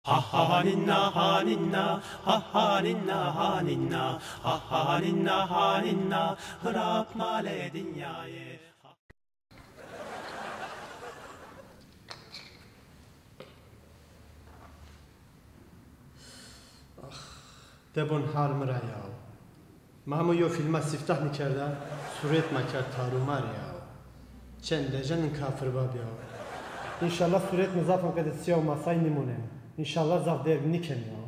Ha ha ninna ha ninna ha ha ninna ha ninna ha ha ninna ha ninna hırap male dünyayı. دبون حال مرا ما همو یو فیلم استفتاح میکرده سوریت مکرد تارومار یا چند جن کافر باب یا انشالله سوریت نظافم قد سیاه و ماسای نمونه انشالله زاف دیر نیکن یا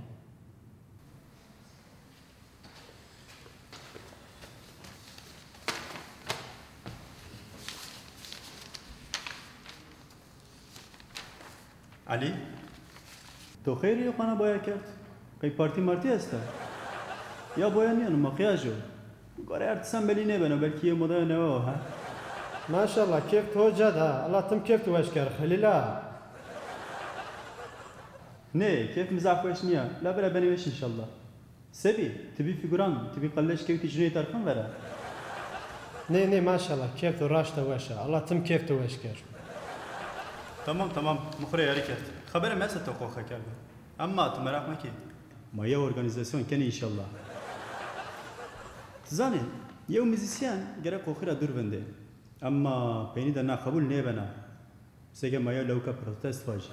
علی تو خیلی یا خانه باید کرد؟ काही पार्टी मारती असता या बोया नहीं मखियाजो गोरे अर्तसम बली नहीं बनो बल्कि ये मुद्दा नहीं हो हाँ माशाल्लाह كيف توجد الله تم كيف توشكر خليلا نه كيف مزاح وش نيا لا بلا بني وش إن شاء الله سبي تبي فيجران تبي قلش كيف تجري ترفن برا نه ماشاءالله كيف تو راش توشة الله تم كيف توشكر tamam مخري يا ريكت خبر ما ستوقع خكر أما تمرق مكي ما يا organizasyon كان إن شاء الله زاني يوم ميزيسيان جرا كوخرا دور بنده أما بيني دنا قبول نيبنا سيجا ما يا لوكا بروتست واجي